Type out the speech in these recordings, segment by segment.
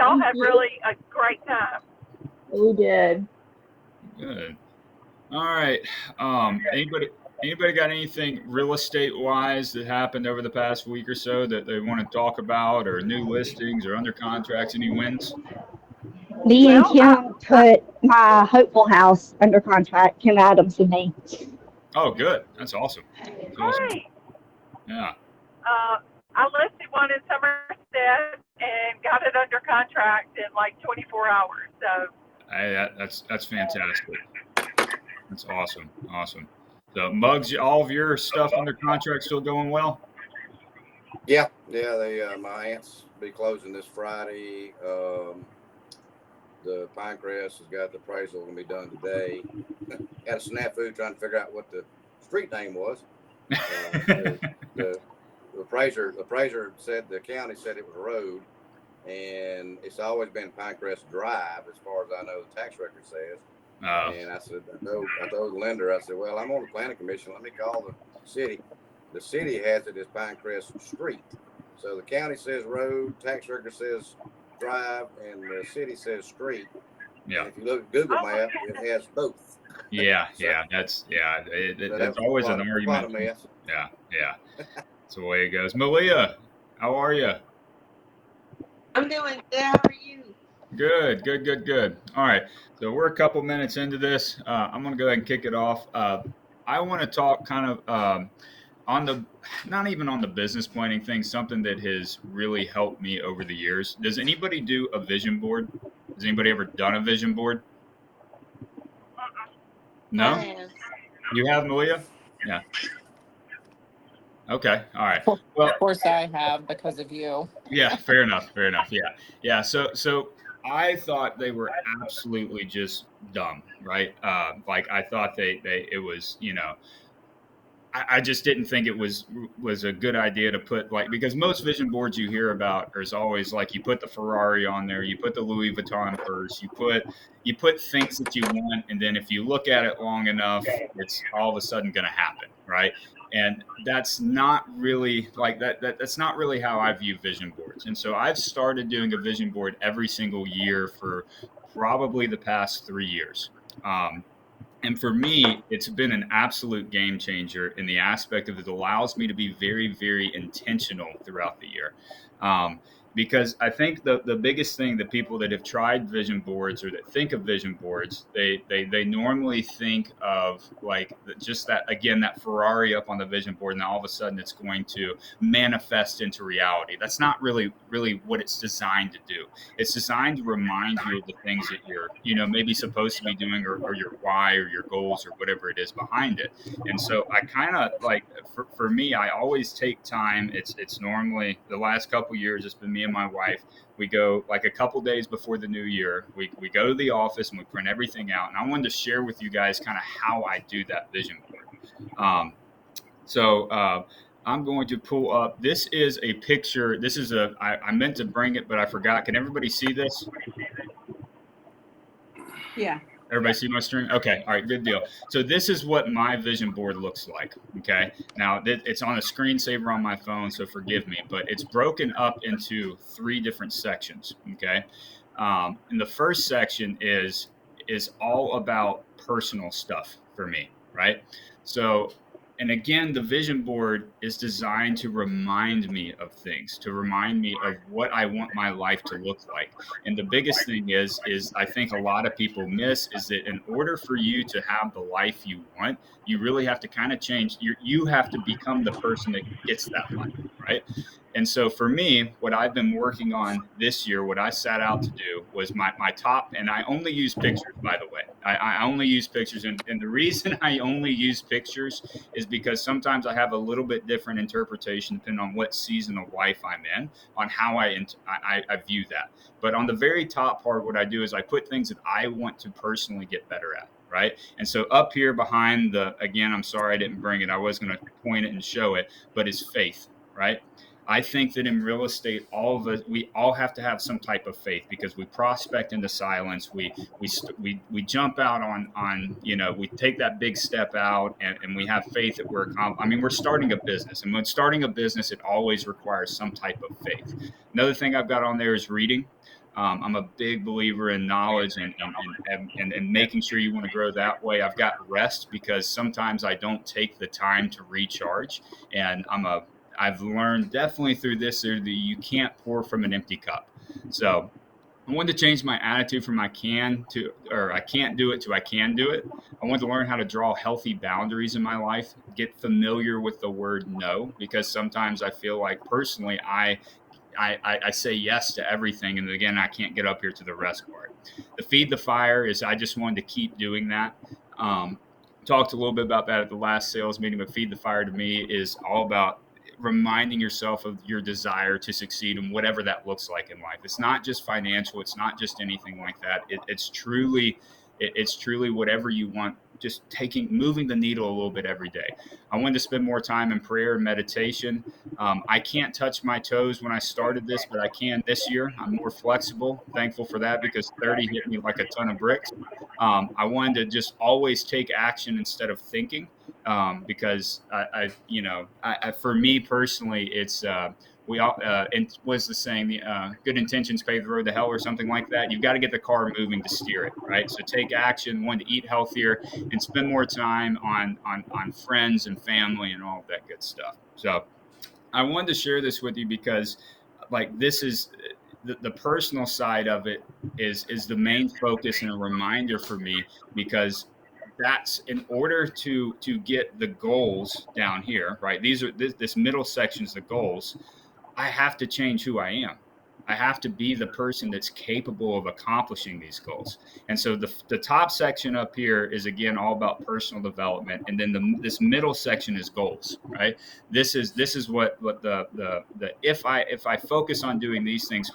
y'all had really a great time. We did. Good. All right. Anybody got anything real estate wise that happened over the past week or so that they want to talk about, or new listings or under contracts? Any wins? Me and Well, Kim put my Hopeful house under contract, Kim Adams and me. Oh, good. That's awesome. That's awesome. great. Yeah. I listed one in Somerset and got it under contract in like 24 hours. So Hey, that's fantastic. That's awesome. Awesome. So, Muggs, all of your stuff under contract still going well? Yeah. They my aunts be closing this Friday. The Pinecrest has got the appraisal going to be done today. Had a snafu trying to figure out what the street name was. The appraiser said the county said it was a road, and it's always been Pinecrest Drive as far as I know. The tax record says. And I said, I told the lender, I said, well, I'm on the planning commission. Let me call the city. The city has it as Pinecrest Street. So the county says road, tax record says drive, and the city says street. Yeah. And if you look at Google Map, it has both. Yeah. So- Yeah. That's That's always an a lot argument. of mess. Yeah. That's the way it goes. Malia, how are you? I'm doing good. How are you? Good. All right. So we're a couple minutes into this. I'm going to go ahead and kick it off. I want to talk kind of not even on the business planning thing, something that has really helped me over the years. Does anybody do a vision board? Has anybody ever done a vision board? No? Yes. You have, Malia? Yeah. Okay. All right. Well, Of course I have because of you. yeah, fair enough. Yeah. So I thought they were absolutely just dumb, right? Like I thought it was, I just didn't think it was a good idea to put because most vision boards you hear about is always like you put the Ferrari on there, you put the Louis Vuitton purse, you put things that you want, and then if you look at it long enough, it's all of a sudden going to happen, right? And that's not really that's not really how I view vision boards. And so I've started doing a vision board every single year for probably the past 3 years. And for me, it's been an absolute game changer in the aspect of it allows me to be very, very intentional throughout the year. Because I think the biggest thing that people that have tried vision boards or that think of vision boards, they normally think of just that Ferrari up on the vision board, and all of a sudden it's going to manifest into reality. That's not really what it's designed to do. It's designed to remind you of the things that you're maybe supposed to be doing, or your why or your goals or whatever it is behind it. And so I kind of for me, I always take time. It's normally the last couple years it's been me and my wife. We go like a couple days before the new year. We go to the office and we print everything out. And I wanted to share with you guys kind of how I do that vision board. I'm going to pull up. This is a picture. I meant to bring it, but I forgot. Can everybody see this? Yeah. Everybody see my screen? Okay. All right. Good deal. So this is what my vision board looks like. Okay. Now it's on a screensaver on my phone, so forgive me, but it's broken up into 3 different sections. Okay. And the first section is all about personal stuff for me. Right. So, and again, the vision board is designed to remind me of things, to remind me of what I want my life to look like. And the biggest thing is I think a lot of people miss is that in order for you to have the life you want, you really have to kind of change. You have to become the person that gets that life, right? And so for me, what I've been working on this year, what I set out to do was my top, and I only use pictures, by the way. I only use pictures. And the reason I only use pictures is because sometimes I have a little bit different interpretation depending on what season of life I'm in, on how I view that. But on the very top part, what I do is I put things that I want to personally get better at. Right. And so up here behind again, I'm sorry I didn't bring it. I was going to point it and show it, but it's faith. Right. I think that in real estate, we all have to have some type of faith because we prospect into silence. We jump out on we take that big step out and we have faith that we're starting a business. And when starting a business, it always requires some type of faith. Another thing I've got on there is reading. I'm a big believer in knowledge and making sure you want to grow that way. I've got rest because sometimes I don't take the time to recharge. And I've learned definitely through this that you can't pour from an empty cup. So I wanted to change my attitude from I can't do it to I can do it. I wanted to learn how to draw healthy boundaries in my life, get familiar with the word no, because sometimes I feel like personally I say yes to everything. And again, I can't get up here to the rest part. The feed the fire is I just wanted to keep doing that. Talked a little bit about that at the last sales meeting, but feed the fire to me is all about reminding yourself of your desire to succeed in whatever that looks like in life. It's not just financial. It's not just anything like that. It's truly whatever you want, just moving the needle a little bit every day. I wanted to spend more time in prayer and meditation. I can't touch my toes when I started this, but I can this year. I'm more flexible. Thankful for that because 30 hit me like a ton of bricks. I wanted to just always take action instead of thinking. Because for me personally, it's we all and was the saying, the good intentions pave the road to hell or something like that. You've got to get the car moving to steer it, right? So take action, want to eat healthier, and spend more time on friends and family and all of that good stuff. So I wanted to share this with you because like this is the personal side of it is the main focus and a reminder for me, because that's in order to get the goals down here, right? These are this middle section is the goals. I have to change who I am. I have to be the person that's capable of accomplishing these goals. And so the top section up here is again all about personal development, and then this middle section is goals, right? This is what the if I focus on doing these things,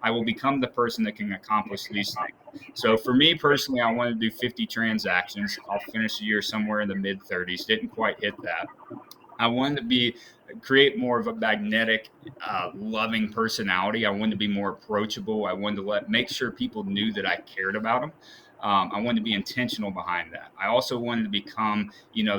I will become the person that can accomplish these things. So for me personally, I wanted to do 50 transactions. I'll finish the year somewhere in the mid 30s. Didn't quite hit that. I wanted to create more of a magnetic, loving personality. I wanted to be more approachable. I wanted to make sure people knew that I cared about them. I wanted to be intentional behind that. I also wanted to become,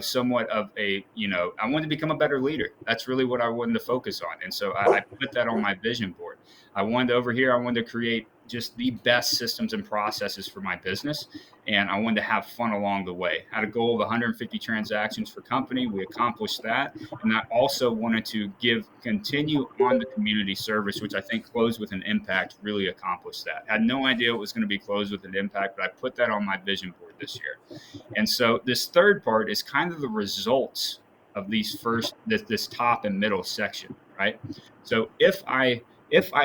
somewhat of I wanted to become a better leader. That's really what I wanted to focus on. And so I put that on my vision board. I wanted to create just the best systems and processes for my business. And I wanted to have fun along the way. I had a goal of 150 transactions for company. We accomplished that. And I also wanted to continue on the community service, which I think Close with an Impact really accomplished that. I had no idea it was going to be Close with an Impact, but I put that on my vision board this year. And so this third part is kind of the results of this top and middle section, right? So if I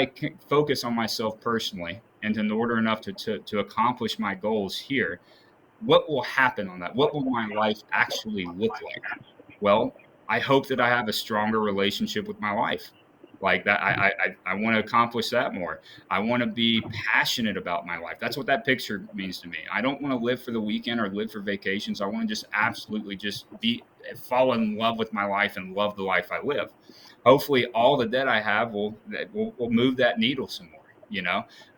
can focus on myself personally and in order enough to accomplish my goals here, what will happen on that? What will my life actually look like? Well, I hope that I have a stronger relationship with my wife. Like that, I want to accomplish that more. I want to be passionate about my life. That's what that picture means to me. I don't want to live for the weekend or live for vacations. I want to just absolutely just fall in love with my life and love the life I live. Hopefully, all the debt I have will move that needle some more.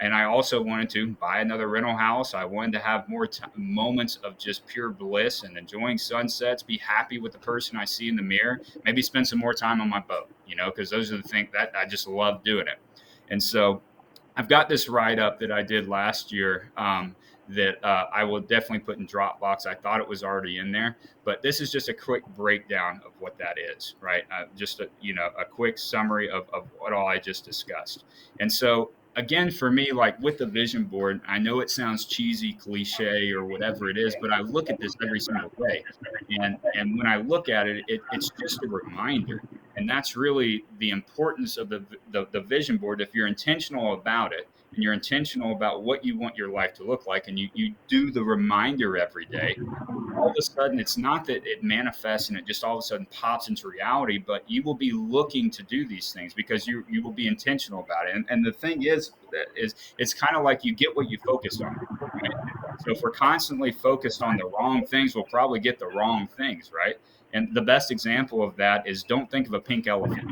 And I also wanted to buy another rental house. I wanted to have more moments of just pure bliss and enjoying sunsets, be happy with the person I see in the mirror, maybe spend some more time on my boat, because those are the things that I just love doing it. And so I've got this write-up that I did last year that I will definitely put in Dropbox. I thought it was already in there, but this is just a quick breakdown of what that is, right? Just a quick summary of what all I just discussed. And so again, for me, like with the vision board, I know it sounds cheesy, cliche, or whatever it is, but I look at this every single day. And when I look at it, it's just a reminder. And that's really the importance of the vision board. If you're intentional about it and you're intentional about what you want your life to look like, and you do the reminder every day, all of a sudden, it's not that it manifests and it just all of a sudden pops into reality, but you will be looking to do these things because you will be intentional about it. And the thing is it's kind of like you get what you focus on, right? So if we're constantly focused on the wrong things, we'll probably get the wrong things, right? And the best example of that is don't think of a pink elephant.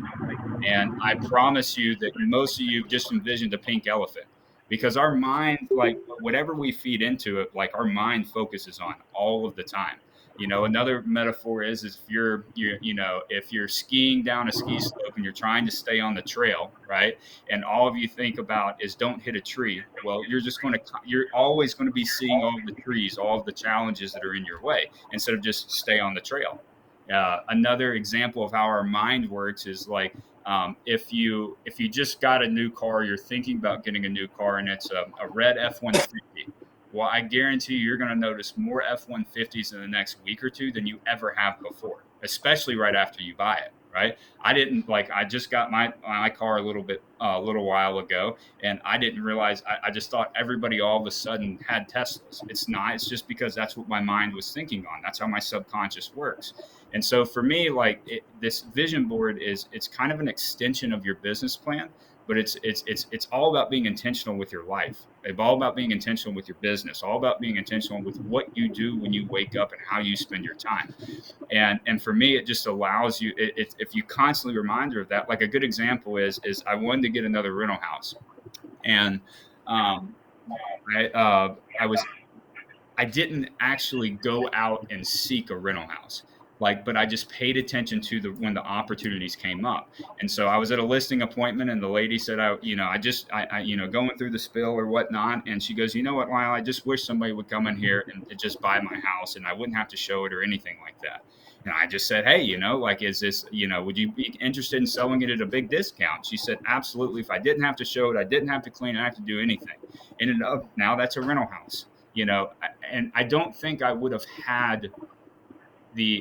And I promise you that most of you just envisioned a pink elephant, because our mind, like whatever we feed into it, like our mind focuses on all of the time. Another metaphor is if if you're skiing down a ski slope and you're trying to stay on the trail, right? And all of you think about is don't hit a tree. Well, you're always going to be seeing all of the trees, all of the challenges that are in your way, instead of just stay on the trail. Another example of how our mind works is like if you just got a new car, you're thinking about getting a new car, and it's a red F-150. Well, I guarantee you're going to notice more F-150s in the next week or two than you ever have before, especially right after you buy it. Right? I just got my car a little while ago, and I didn't realize. I just thought everybody all of a sudden had Teslas. It's not. It's just because that's what my mind was thinking on. That's how my subconscious works. And so for me, this vision board it's kind of an extension of your business plan, but it's all about being intentional with your life. It's all about being intentional with your business, all about being intentional with what you do when you wake up and how you spend your time. And for me, it just allows you, if you constantly reminder of that. Like a good example is I wanted to get another rental house, and I didn't actually go out and seek a rental house. But I just paid attention to when the opportunities came up. And so I was at a listing appointment, and the lady said, going through the spill or whatnot. And she goes, you know what, Lyle, I just wish somebody would come in here and just buy my house, and I wouldn't have to show it or anything like that. And I just said, hey, is this, would you be interested in selling it at a big discount? She said, absolutely. If I didn't have to show it, I didn't have to clean it, I didn't have to do anything. And now that's a rental house. And I don't think I would have had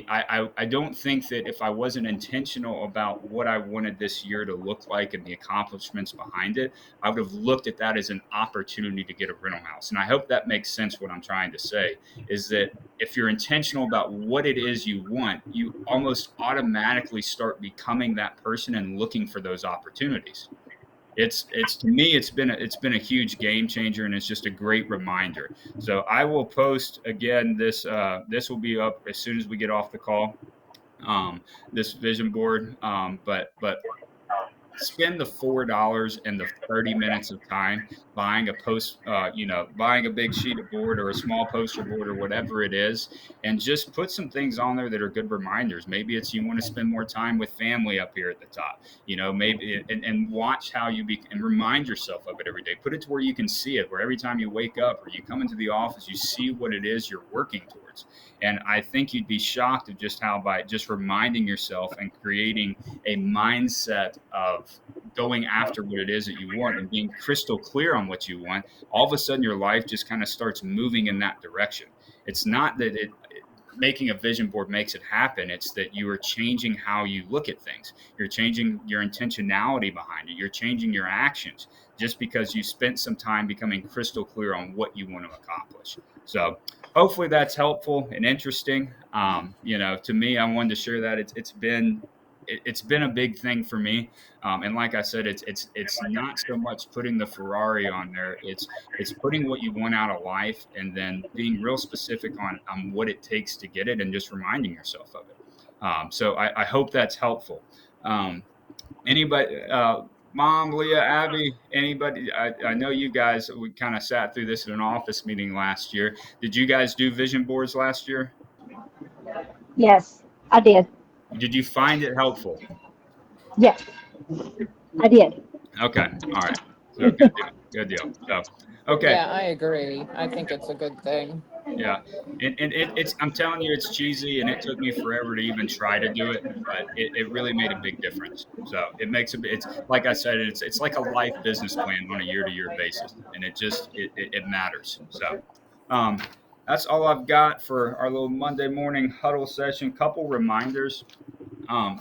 I don't think that if I wasn't intentional about what I wanted this year to look like and the accomplishments behind it, I would have looked at that as an opportunity to get a rental house. And I hope that makes sense. What I'm trying to say is that if you're intentional about what it is you want, you almost automatically start becoming that person and looking for those opportunities. It's to me, it's been a huge game changer, and it's just a great reminder. So I will post again. This will be up as soon as we get off the call. This vision board, but spend the $4 and the 30 minutes of time buying buying a big sheet of board or a small poster board or whatever it is, and just put some things on there that are good reminders. Maybe it's you want to spend more time with family up here at the top, maybe, and watch how and remind yourself of it every day. Put it to where you can see it, where every time you wake up or you come into the office, you see what it is you're working towards. And I think you'd be shocked at just how, by just reminding yourself and creating a mindset of going after what it is that you want and being crystal clear on what you want, all of a sudden your life just kind of starts moving in that direction. It's not that making a vision board makes it happen. It's that you are changing how you look at things. You're changing your intentionality behind it. You're changing your actions just because you spent some time becoming crystal clear on what you want to accomplish. So hopefully that's helpful and interesting. To me, I wanted to share that it's been a big thing for me. And like I said, it's not so much putting the Ferrari on there. It's putting what you want out of life and then being real specific on what it takes to get it and just reminding yourself of it. So I hope that's helpful. Anybody, Mom, Leah, Abby, anybody, I know you guys, we kind of sat through this in an office meeting last year. Did you guys do vision boards last year? Yes, I did. Did you find it helpful? Yes, I did. Okay. All right. So good deal. Good deal. So, okay. Yeah, I agree. I think it's a good thing. Yeah. And it's, I'm telling you, it's cheesy, and it took me forever to even try to do it, but it really made a big difference. So it's like I said, it's like a life business plan on a year-to-year basis, and it matters. So, that's all I've got for our little Monday morning huddle session. Couple reminders.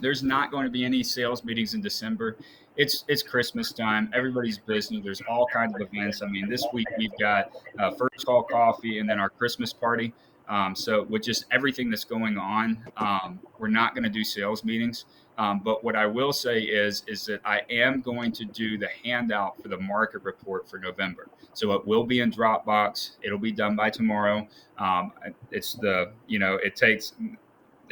There's not going to be any sales meetings in December. It's Christmas time. Everybody's busy. There's all kinds of events. I mean, this week we've got First Call Coffee and then our Christmas party. So with just everything that's going on, we're not going to do sales meetings. But what I will say is that I am going to do the handout for the market report for November. So it will be in Dropbox. It'll be done by tomorrow. It takes.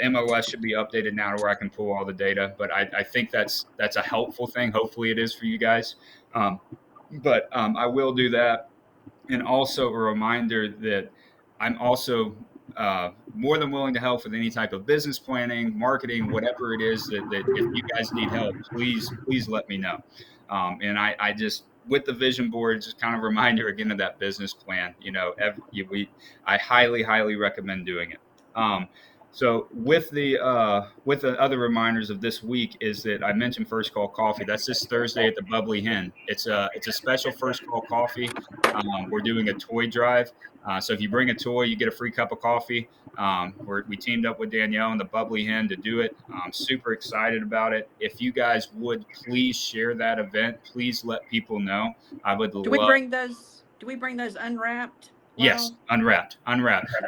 MLS should be updated now to where I can pull all the data, but I think that's a helpful thing. Hopefully it is for you guys. But I will do that. And also a reminder that I'm also more than willing to help with any type of business planning, marketing, whatever it is that if you guys need help, please let me know. And I just, with the vision board, just kind of reminder again of that business plan. I highly recommend doing it. So with the other reminders of this week is that I mentioned First Call Coffee. That's this Thursday at the Bubbly Hen. It's a special First Call Coffee. We're doing a toy drive. So if you bring a toy, you get a free cup of coffee. We teamed up with Danielle and the Bubbly Hen to do it. I'm super excited about it. If you guys would please share that event, please let people know. I would love. Do we bring those unwrapped? Yes, unwrapped,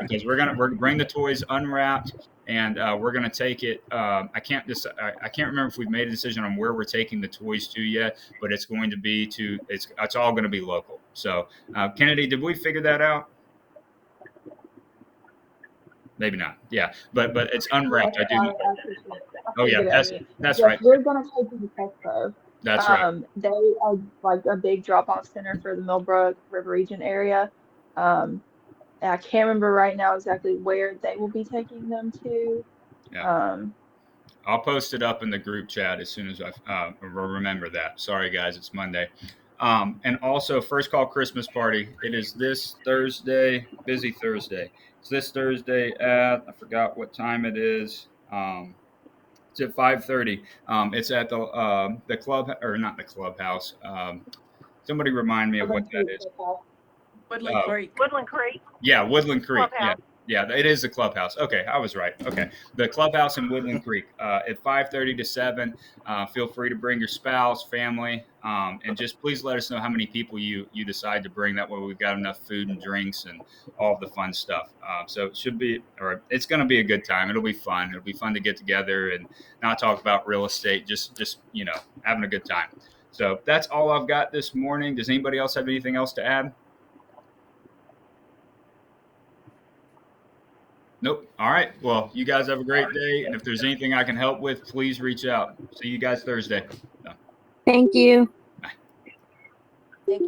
because we're gonna bring the toys unwrapped, and we're gonna take it. I can't remember if we've made a decision on where we're taking the toys to yet, but it's going to be it's all going to be local. So, Kennedy, did we figure that out? Maybe not. Yeah, but it's unwrapped. I do. Oh yeah, that's right. We're gonna take you to Tesco. That's right. They are like a big drop-off center for the Millbrook River Region area. And I can't remember right now exactly where they will be taking them to. Yeah. I'll post it up in the group chat as soon as I remember that. Sorry, guys, it's Monday. And also, First Call Christmas Party. It is this Thursday, busy Thursday. It's this Thursday at, I forgot what time it is. It's at 5:30. It's at the club, or not the clubhouse. Somebody remind me of what that is. Woodland Creek. Woodland Creek. Yeah, Woodland Creek. Clubhouse. Yeah, it is the clubhouse. Okay, I was right. Okay, the clubhouse in Woodland Creek at 5:30 to 7. Feel free to bring your spouse, family, and just please let us know how many people you decide to bring. That way, we've got enough food and drinks and all of the fun stuff. So it should be, or it's going to be a good time. It'll be fun. It'll be fun to get together and not talk about real estate. Just having a good time. So that's all I've got this morning. Does anybody else have anything else to add? Nope. All right. Well, you guys have a great day. And if there's anything I can help with, please reach out. See you guys Thursday. Thank you.